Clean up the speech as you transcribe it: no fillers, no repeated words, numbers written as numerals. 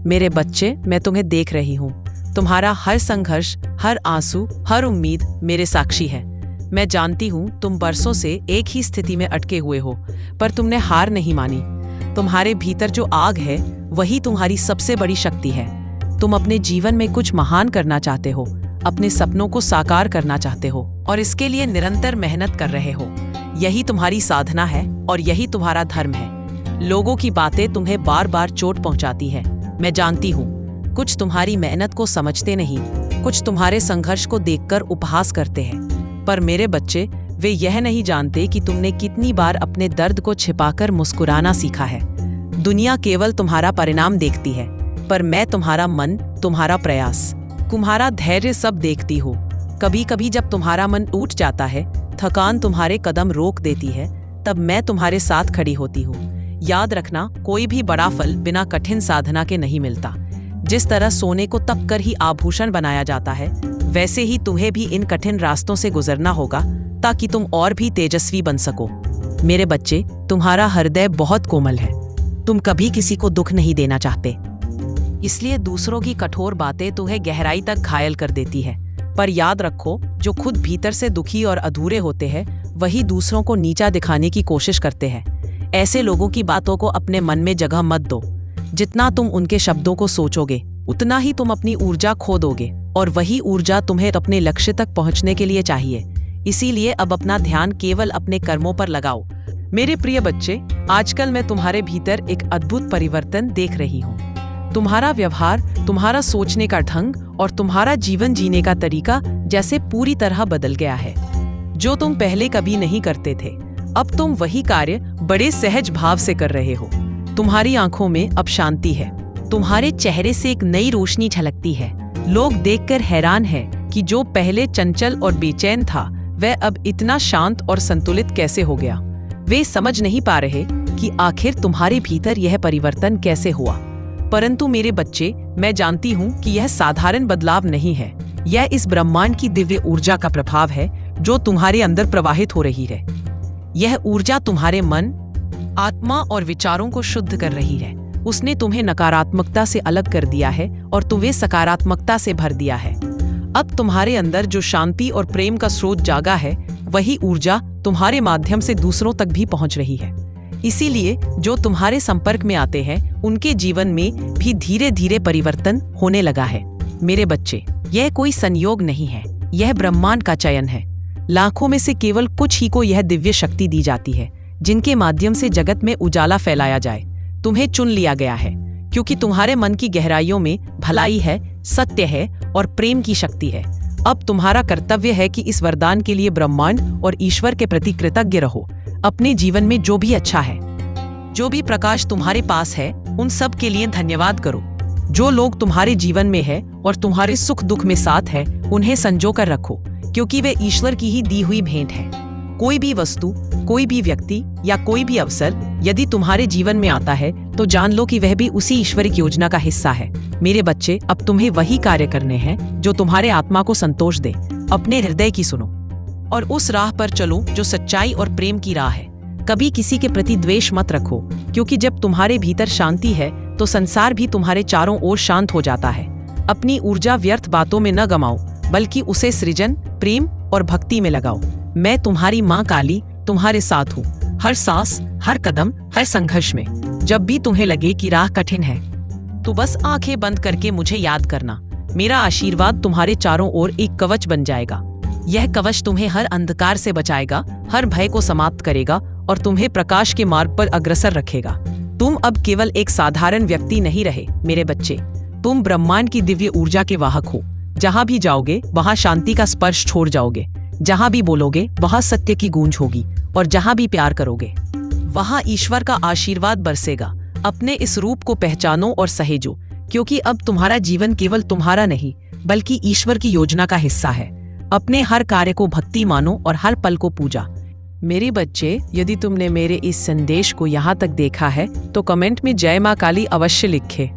मेरे बच्चे, मैं तुम्हें देख रही हूँ। तुम्हारा हर संघर्ष, हर आंसू, हर उम्मीद मेरे साक्षी है। मैं जानती हूँ तुम बरसों से एक ही स्थिति में अटके हुए हो, पर तुमने हार नहीं मानी। तुम्हारे भीतर जो आग है वही तुम्हारी सबसे बड़ी शक्ति है। तुम अपने जीवन में कुछ महान करना चाहते हो, अपने सपनों को साकार करना चाहते हो और इसके लिए निरंतर मेहनत कर रहे हो। यही तुम्हारी साधना है और यही तुम्हारा धर्म है। लोगों की बातें तुम्हें बार बार चोट पहुंचाती है, मैं जानती हूँ। कुछ तुम्हारी मेहनत को समझते नहीं, कुछ तुम्हारे संघर्ष को देखकर उपहास करते हैं। पर मेरे बच्चे, वे यह नहीं जानते कि तुमने कितनी बार अपने दर्द को छिपाकर मुस्कुराना सीखा है। दुनिया केवल तुम्हारा परिणाम देखती है, पर मैं तुम्हारा मन, तुम्हारा प्रयास, तुम्हारा धैर्य सब देखती हूँ। कभी कभी जब तुम्हारा मन टूट जाता है, थकान तुम्हारे कदम रोक देती है, तब मैं तुम्हारे साथ खड़ी होती हूँ। याद रखना, कोई भी बड़ा फल बिना कठिन साधना के नहीं मिलता। जिस तरह सोने को तप कर ही आभूषण बनाया जाता है, वैसे ही तुम्हें भी इन कठिन रास्तों से गुजरना होगा ताकि तुम और भी तेजस्वी बन सको। मेरे बच्चे, तुम्हारा हृदय बहुत कोमल है। तुम कभी किसी को दुख नहीं देना चाहते, इसलिए दूसरों की कठोर बातें तुम्हें गहराई तक घायल कर देती है। पर याद रखो, जो खुद भीतर से दुखी और अधूरे होते हैं, वही दूसरों को नीचा दिखाने की कोशिश करते हैं। ऐसे लोगों की बातों को अपने मन में जगह मत दो। जितना तुम उनके शब्दों को सोचोगे, उतना ही तुम अपनी ऊर्जा खो दोगे, और वही ऊर्जा तुम्हें अपने लक्ष्य तक पहुंचने के लिए चाहिए। इसीलिए अब अपना ध्यान केवल अपने कर्मों पर लगाओ। मेरे प्रिय बच्चे, आजकल मैं तुम्हारे भीतर एक अद्भुत परिवर्तन देख रही हूँ। तुम्हारा व्यवहार, तुम्हारा सोचने का ढंग और तुम्हारा जीवन जीने का तरीका जैसे पूरी तरह बदल गया है। जो तुम पहले कभी नहीं करते थे, अब तुम वही कार्य बड़े सहज भाव से कर रहे हो। तुम्हारी आंखों में अब शांति है, तुम्हारे चेहरे से एक नई रोशनी झलकती है। लोग देखकर हैरान हैं कि जो पहले चंचल और बेचैन था, वह अब इतना शांत और संतुलित कैसे हो गया। वे समझ नहीं पा रहे कि आखिर तुम्हारे भीतर यह परिवर्तन कैसे हुआ। परंतु मेरे बच्चे, मैं जानती हूँ कि यह साधारण बदलाव नहीं है। यह इस ब्रह्मांड की दिव्य ऊर्जा का प्रभाव है जो तुम्हारे अंदर प्रवाहित हो रही है। यह ऊर्जा तुम्हारे मन, आत्मा और विचारों को शुद्ध कर रही है। उसने तुम्हें नकारात्मकता से अलग कर दिया है और तुम्हें सकारात्मकता से भर दिया है। अब तुम्हारे अंदर जो शांति और प्रेम का स्रोत जागा है, वही ऊर्जा तुम्हारे माध्यम से दूसरों तक भी पहुंच रही है। इसीलिए जो तुम्हारे संपर्क में आते हैं, उनके जीवन में भी धीरे धीरे परिवर्तन होने लगा है। मेरे बच्चे, यह कोई संयोग नहीं है, यह ब्रह्मांड का चयन है। लाखों में से केवल कुछ ही को यह दिव्य शक्ति दी जाती है, जिनके माध्यम से जगत में उजाला फैलाया जाए। तुम्हें चुन लिया गया है क्योंकि तुम्हारे मन की गहराइयों में भलाई है, सत्य है और प्रेम की शक्ति है। अब तुम्हारा कर्तव्य है कि इस वरदान के लिए ब्रह्मांड और ईश्वर के प्रति कृतज्ञ रहो। अपने जीवन में जो भी अच्छा है, जो भी प्रकाश तुम्हारे पास है, उन सब के लिए धन्यवाद करो। जो लोग तुम्हारे जीवन में है और तुम्हारे सुख दुख में साथ है, उन्हें संजो कर रखो, क्योंकि वे ईश्वर की ही दी हुई भेंट है। कोई भी वस्तु, कोई भी व्यक्ति या कोई भी अवसर यदि तुम्हारे जीवन में आता है, तो जान लो कि वह भी उसी ईश्वरिक योजना का हिस्सा है। मेरे बच्चे, अब तुम्हें वही कार्य करने हैं जो तुम्हारे आत्मा को संतोष दे। अपने हृदय की सुनो और उस राह पर चलो जो सच्चाई और प्रेम की राह है। कभी किसी के प्रति द्वेष मत रखो, क्योंकि जब तुम्हारे भीतर शांति है, तो संसार भी तुम्हारे चारों ओर शांत हो जाता है। अपनी ऊर्जा व्यर्थ बातों में न गमाओ, बल्कि उसे सृजन, प्रेम और भक्ति में लगाओ। मैं तुम्हारी माँ काली तुम्हारे साथ हूँ, हर सांस, हर कदम, हर संघर्ष में। जब भी तुम्हें लगे कि राह कठिन है, तो बस आंखें बंद करके मुझे याद करना। मेरा आशीर्वाद तुम्हारे चारों ओर एक कवच बन जाएगा। यह कवच तुम्हें हर अंधकार से बचाएगा, हर भय को समाप्त करेगा और तुम्हें प्रकाश के मार्ग पर अग्रसर रखेगा। तुम अब केवल एक साधारण व्यक्ति नहीं रहे मेरे बच्चे, तुम ब्रह्मांड की दिव्य ऊर्जा के वाहक हो। जहाँ भी जाओगे, वहाँ शांति का स्पर्श छोड़ जाओगे। जहाँ भी बोलोगे, वहाँ सत्य की गूंज होगी, और जहाँ भी प्यार करोगे, वहाँ ईश्वर का आशीर्वाद बरसेगा। अपने इस रूप को पहचानो और सहेजो, क्योंकि अब तुम्हारा जीवन केवल तुम्हारा नहीं, बल्कि ईश्वर की योजना का हिस्सा है। अपने हर कार्य को भक्ति मानो और हर पल को पूजा। मेरे बच्चे, यदि तुमने मेरे इस संदेश को यहाँ तक देखा है, तो कमेंट में जय माँ काली अवश्य लिखे।